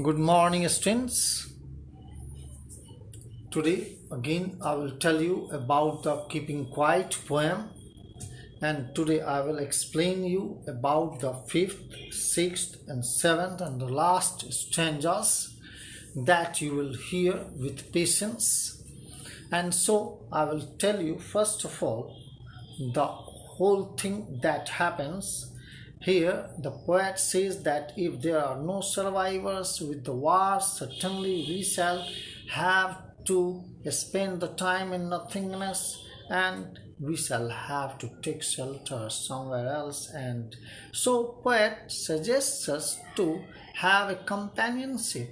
Good morning, students. Today, again, I will tell you about the Keeping Quiet poem, and today I will explain you about the fifth, sixth, and seventh, and the last stanzas that you will hear with patience. And so, I will tell you first of all the whole thing that happens. Here, the poet says that if there are no survivors with the war, certainly we shall have to spend the time in nothingness, and we shall have to take shelter somewhere else. And so, poet suggests us to have a companionship,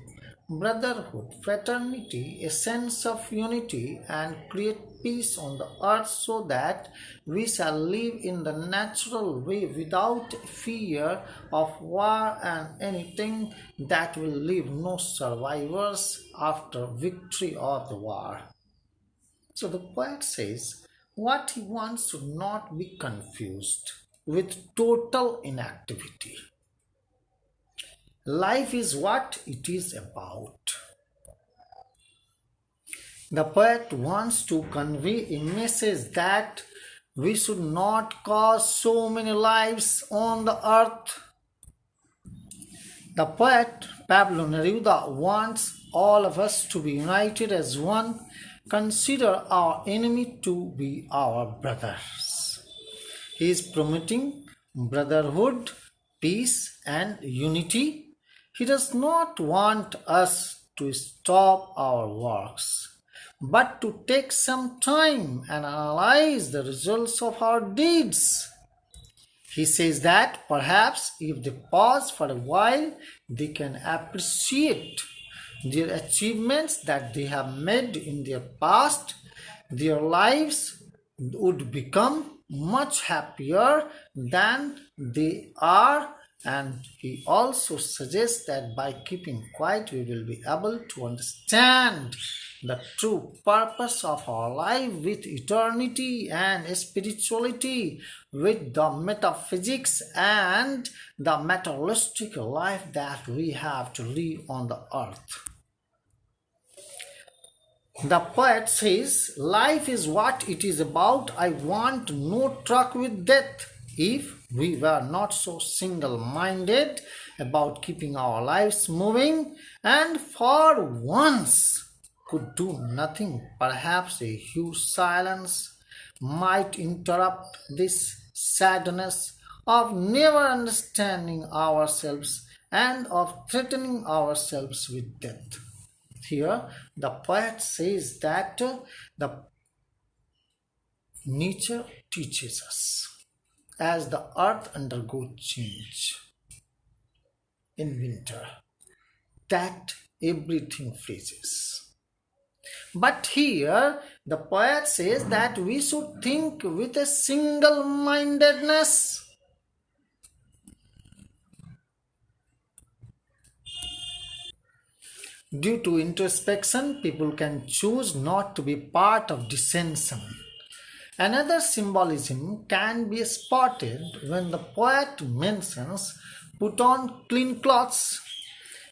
brotherhood, fraternity, a sense of unity, and create peace on the earth so that we shall live in the natural way without fear of war and anything that will leave no survivors after victory of the war. So the poet says what he wants to not be confused with total inactivity. Life is what it is about. The poet wants to convey a message that we should not cause so many lives on the earth. The poet Pablo Neruda wants all of us to be united as one, consider our enemy to be our brothers. He is promoting brotherhood, peace, and unity. He does not want us to stop our works, but to take some time and analyze the results of our deeds. He says that perhaps if they pause for a while, they can appreciate their achievements that they have made in their past. Their lives would become much happier than they are. And he also suggests that by keeping quiet, we will be able to understand the true purpose of our life with eternity and spirituality, with the metaphysics and the materialistic life that we have to live on the earth. The poet says, life is what it is about. I want no truck with death. If we were not so single-minded about keeping our lives moving and for once could do nothing, perhaps a huge silence might interrupt this sadness of never understanding ourselves and of threatening ourselves with death. Here, the poet says that the nature teaches us as the earth undergoes change in winter, that everything freezes. But here the poet says that we should think with a single-mindedness. Due to introspection, people can choose not to be part of dissension. Another symbolism can be spotted when the poet mentions put on clean clothes.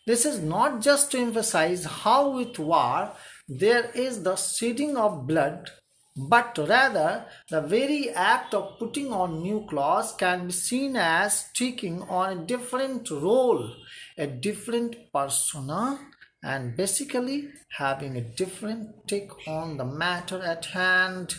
This is not just to emphasize how with war there is the shedding of blood, but rather the very act of putting on new clothes can be seen as taking on a different role, a different persona, and basically having a different take on the matter at hand.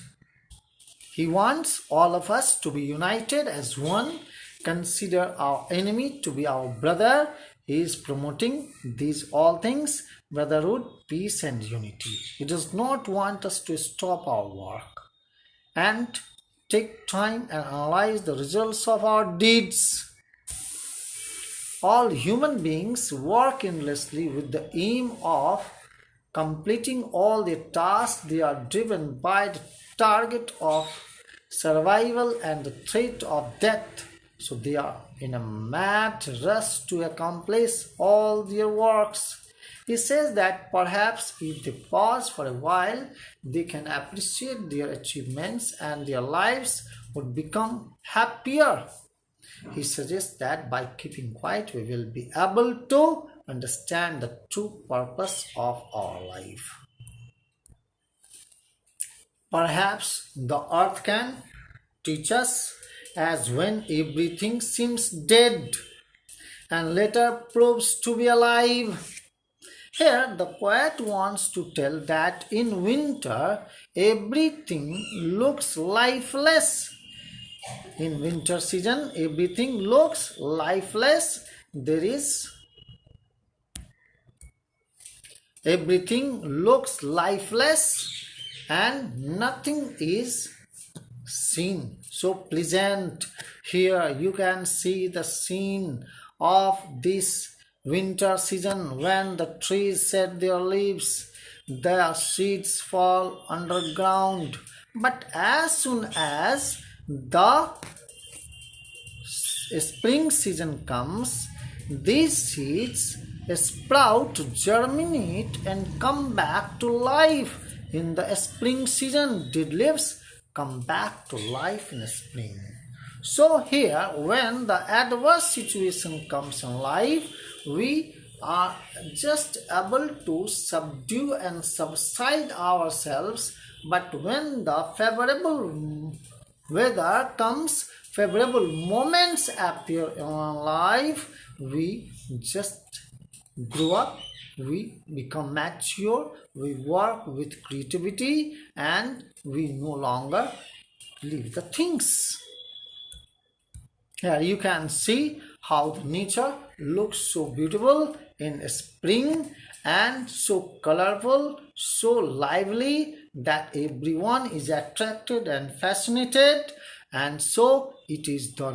He wants all of us to be united as one, consider our enemy to be our brother. He is promoting these all things, brotherhood, peace, and unity. He does not want us to stop our work and take time and analyze the results of our deeds. All human beings work endlessly with the aim of completing all their tasks. They are driven by the target of survival and the threat of death. So they are in a mad rush to accomplish all their works. He says that perhaps if they pause for a while, they can appreciate their achievements and their lives would become happier. He suggests that by keeping quiet, we will be able to understand the true purpose of our life. Perhaps the earth can teach us as when everything seems dead and later proves to be alive. Here, the poet wants to tell that in winter everything looks lifeless. In winter season, everything looks lifeless. Everything looks lifeless and nothing is seen. So pleasant. Here you can see the scene of this winter season when the trees shed their leaves, the seeds fall underground. But as soon as the spring season comes, these seeds sprout, germinate, and come back to life. In the spring season, dead leaves come back to life in spring. So here, when the adverse situation comes in life, we are just able to subdue and subside ourselves. But when the favorable weather comes, favorable moments appear in our life, we just grow up, we become mature, we work with creativity, and we no longer leave the things. Here you can see how the nature looks so beautiful in spring and so colorful, so lively that everyone is attracted and fascinated, and so it is the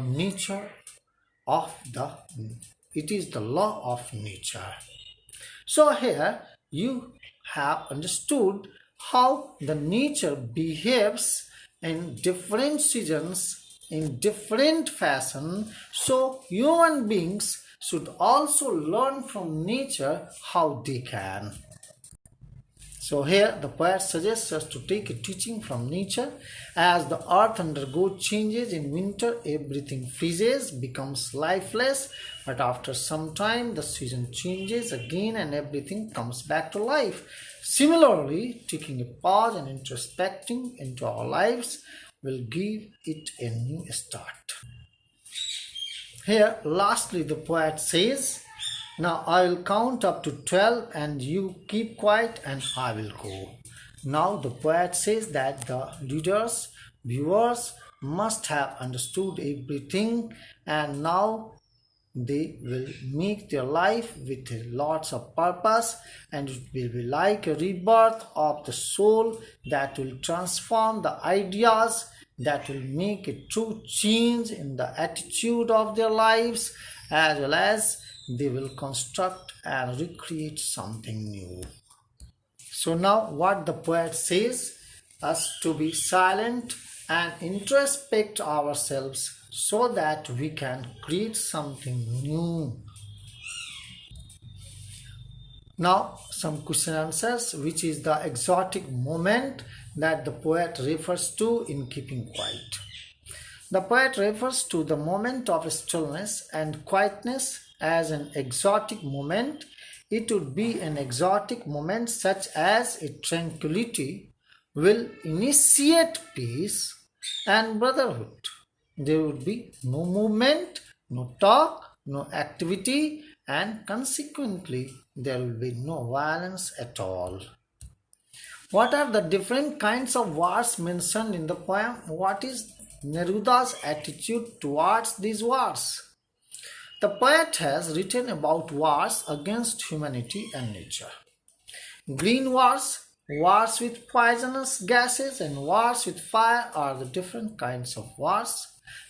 law of nature. So here you have understood how the nature behaves in different seasons in different fashion. So human beings should also learn from nature how they can. So here the poet suggests us to take a teaching from nature. As the earth undergoes changes in winter, everything freezes, becomes lifeless, but after some time the season changes again and everything comes back to life. Similarly, taking a pause and introspecting into our lives will give it a new start. Here, lastly, the poet says, "Now I will count up to 12 and you keep quiet and I will go." Now the poet says that the readers, viewers must have understood everything, and now they will make their life with lots of purpose, and it will be like a rebirth of the soul that will transform the ideas, that will make a true change in the attitude of their lives, as well as they will construct and recreate something new. So now what the poet says, us to be silent and introspect ourselves so that we can create something new. Now some question answers. Which is the exotic moment that the poet refers to in keeping quiet? The poet refers to the moment of stillness and quietness as an exotic moment. It would be an exotic moment such as a tranquility will initiate peace and brotherhood. There would be no movement, no talk, no activity, and consequently there will be no violence at all. What are the different kinds of wars mentioned in the poem? What is Neruda's attitude towards these wars? The poet has written about wars against humanity and nature. Green wars, wars with poisonous gases, and wars with fire are the different kinds of wars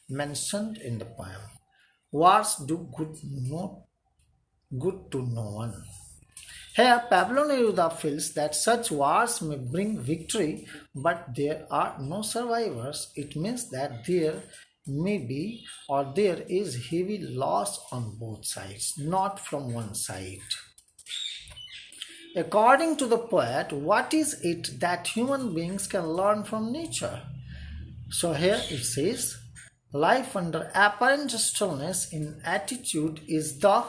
mentioned in the poem. Wars do good to no one. Here, Pablo Neruda feels that such wars may bring victory, but there are no survivors. It means that there may be or there is heavy loss on both sides, not from one side. According to the poet, what is it that human beings can learn from nature? So here it says, life under apparent stillness in attitude is the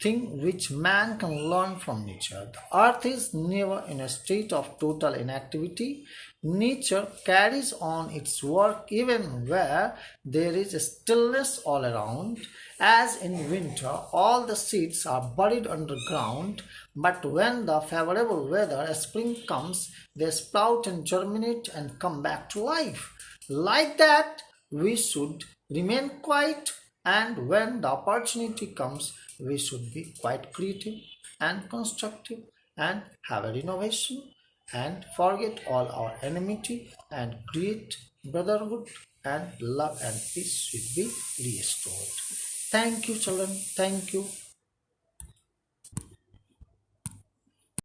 thing which man can learn from nature. The earth is never in a state of total inactivity. Nature carries on its work even where there is a stillness all around. As in winter, all the seeds are buried underground, but when the favorable weather, spring comes, they sprout and germinate and come back to life. Like that, we should remain quiet, and when the opportunity comes, we should be quite creative and constructive and have a renovation and forget all our enmity and create brotherhood and love and peace should be restored. Thank you, children. Thank you.